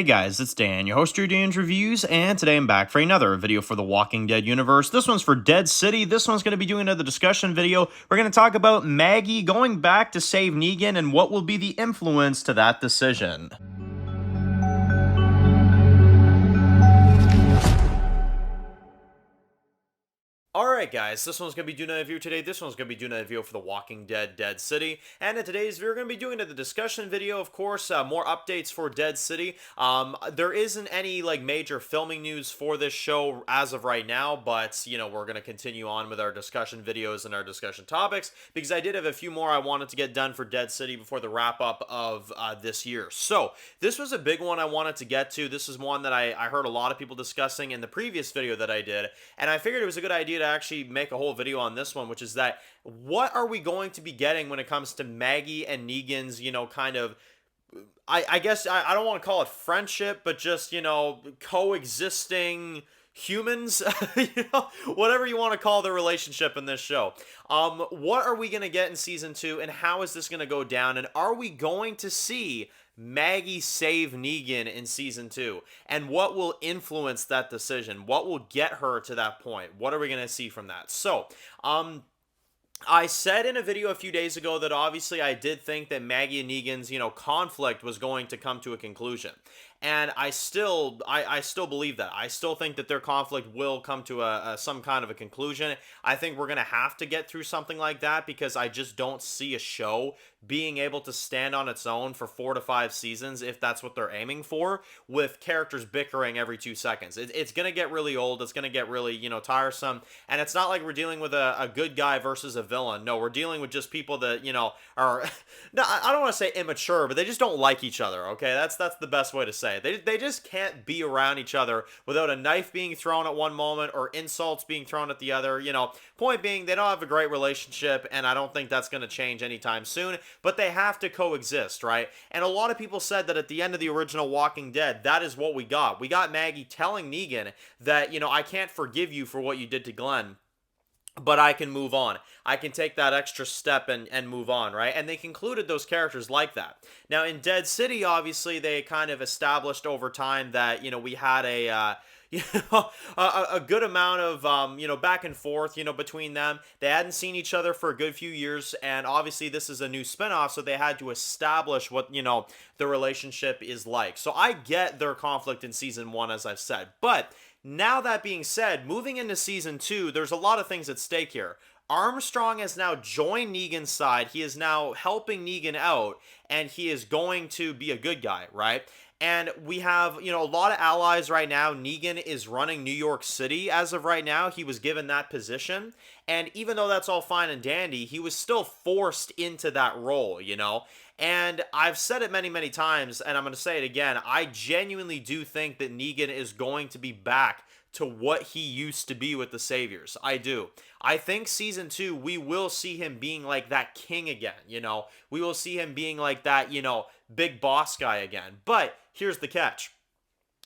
Hey guys, it's Dan, your host of Dan's Reviews, and today I'm back for another video for the Walking Dead universe. This one's for Dead City. This one's going to be doing another discussion video. We're going to talk about Maggie going back to save Negan and what will be the influence to that decision. Alright guys, this one's going to be doing a review today. This one's going to be doing a review for The Walking Dead, Dead City. And in today's video, we're going to be doing the discussion video, of course, more updates for Dead City. There isn't any major filming news for this show as of right now, but we're going to continue on with our discussion videos and our discussion topics, because I did have a few more I wanted to get done for Dead City before the wrap up of this year. So, this was a big one I wanted to get to. This is one that I heard a lot of people discussing in the previous video that I did, and I figured it was a good idea to actually make a whole video on this one, which is that what are we going to be getting when it comes to Maggie and Negan's, kind of, I guess, I don't want to call it friendship, but just, coexisting humans, whatever you want to call the relationship in this show. What are we going to get in season 2, and how is this going to go down, and are we going to see Maggie save Negan in season 2, and what will influence that decision? What will get her to that point? What are we going to see from that? So, I said in a video a few days ago that obviously I did think that Maggie and Negan's, conflict was going to come to a conclusion. And I still believe that. I still think that their conflict will come to some kind of a conclusion. I think we're going to have to get through something like that, because I just don't see a show being able to stand on its own for 4 to 5 seasons, if that's what they're aiming for, with characters bickering every 2 seconds. It's going to get really old. It's going to get really, tiresome. And it's not like we're dealing with a good guy versus a villain. No, we're dealing with just people that, are, no, I don't want to say immature, but they just don't like each other, okay? That's the best way to say it. They just can't be around each other without a knife being thrown at one moment or insults being thrown at the other. Point being, they don't have a great relationship, and I don't think that's going to change anytime soon, but they have to coexist, right? And a lot of people said that at the end of the original Walking Dead, that is what we got. We got Maggie telling Negan that, I can't forgive you for what you did to Glenn, but I can move on. I can take that extra step and move on, right? And they concluded those characters like that. Now, in Dead City, obviously, they kind of established over time that, we had a good amount of, back and forth, between them. They hadn't seen each other for a good few years, and obviously this is a new spinoff, so they had to establish what, the relationship is like. So I get their conflict in season 1, as I've said, but now that being said, moving into season 2, there's a lot of things at stake here. Armstrong has now joined Negan's side. He is now helping Negan out, and he is going to be a good guy, right? And we have, a lot of allies right now. Negan is running New York City as of right now. He was given that position. And even though that's all fine and dandy, he was still forced into that role, And I've said it many, many times, and I'm going to say it again. I genuinely do think that Negan is going to be back to what he used to be with the Saviors. I do. I think season 2, we will see him being like that king again, We will see him being like that, big boss guy again. But here's the catch.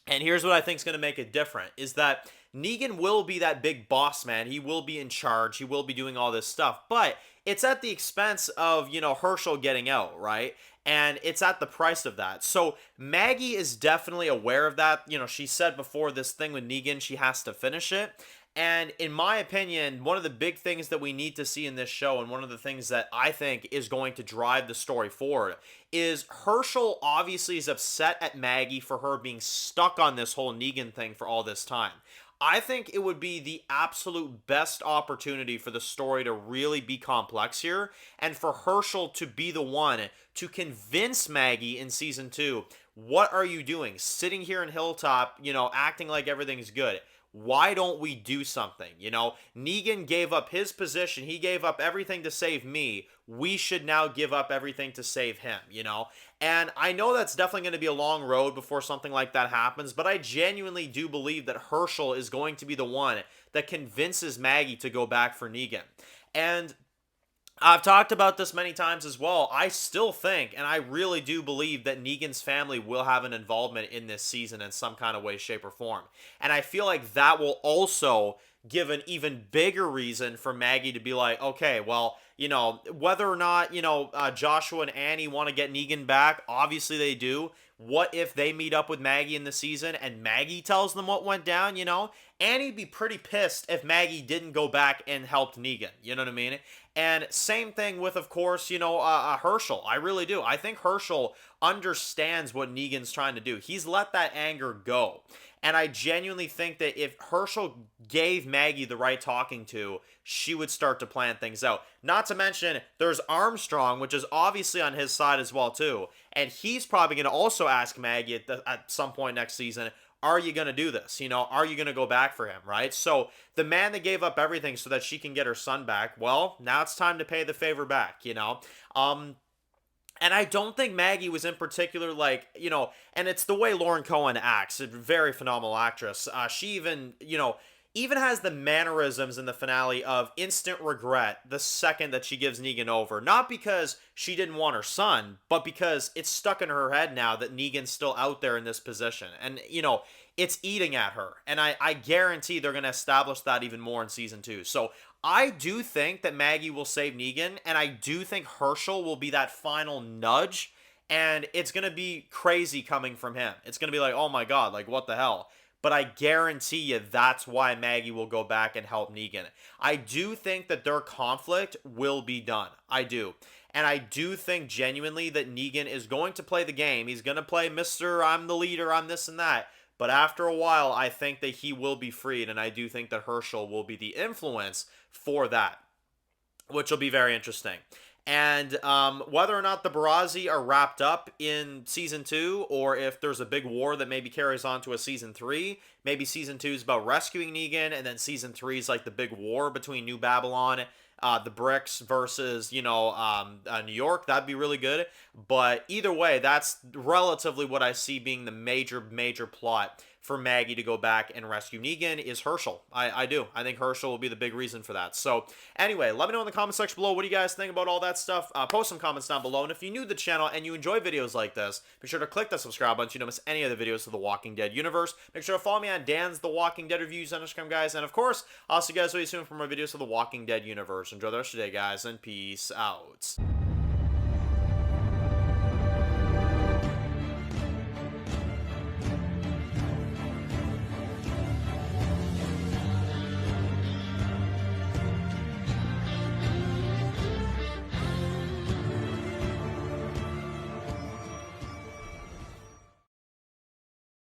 And here's what I think is going to make it different, is that Negan will be that big boss man. He will be in charge. He will be doing all this stuff. But it's at the expense of, Hershel getting out, right? And it's at the price of that. So Maggie is definitely aware of that. She said before, this thing with Negan, she has to finish it. And in my opinion, one of the big things that we need to see in this show, and one of the things that I think is going to drive the story forward, is Hershel obviously is upset at Maggie for her being stuck on this whole Negan thing for all this time. I think it would be the absolute best opportunity for the story to really be complex here, and for Hershel to be the one to convince Maggie in season 2, what are you doing? Sitting here in Hilltop, acting like everything's good. Why don't we do something? Negan gave up his position. He gave up everything to save me. We should now give up everything to save him, And I know that's definitely going to be a long road before something like that happens, but I genuinely do believe that Hershel is going to be the one that convinces Maggie to go back for Negan. And I've talked about this many times as well. I still think, and I really do believe, that Negan's family will have an involvement in this season in some kind of way, shape, or form. And I feel like that will also give an even bigger reason for Maggie to be like, okay, well, whether or not, Joshua and Annie want to get Negan back, obviously they do. What if they meet up with Maggie in the season and Maggie tells them what went down, Annie'd be pretty pissed if Maggie didn't go back and helped Negan. You know what I mean? And same thing with, of course, Hershel. I really do. I think Hershel understands what Negan's trying to do. He's let that anger go. And I genuinely think that if Hershel gave Maggie the right talking to, she would start to plan things out. Not to mention, there's Armstrong, which is obviously on his side as well, too. And he's probably going to also ask Maggie at some point next season, are you going to do this? Are you going to go back for him, right? So the man that gave up everything so that she can get her son back, well, now it's time to pay the favor back. And I don't think Maggie was in particular and it's the way Lauren Cohen acts, a very phenomenal actress. She even has the mannerisms in the finale of instant regret the second that she gives Negan over. Not because she didn't want her son, but because it's stuck in her head now that Negan's still out there in this position. And, it's eating at her. And I guarantee they're going to establish that even more in season 2. So I do think that Maggie will save Negan, and I do think Hershel will be that final nudge, and it's going to be crazy coming from him. It's going to be like, oh my god, like what the hell? But I guarantee you that's why Maggie will go back and help Negan. I do think that their conflict will be done. I do. And I do think genuinely that Negan is going to play the game. He's going to play Mr. I'm the leader, I'm this and that. But after a while, I think that he will be freed, and I do think that Hershel will be the influence for that, which will be very interesting. And whether or not the Barazi are wrapped up in season 2, or if there's a big war that maybe carries on to a season 3, maybe season 2 is about rescuing Negan, and then season 3 is like the big war between New Babylon, the Bricks versus, New York. That'd be really good. But either way, that's relatively what I see being the major plot for Maggie to go back and rescue Negan is Hershel. I do. I think Hershel will be the big reason for that. So anyway, let me know in the comment section below what do you guys think about all that stuff. Post some comments down below. And if you're new to the channel and you enjoy videos like this, be sure to click the subscribe button so you don't miss any of the videos of the Walking Dead universe. Make sure to follow me on Dan's The Walking Dead Reviews on Instagram, guys. And of course, I'll see you guys really soon for more videos of the Walking Dead universe. Enjoy the rest of your day, guys, and peace out.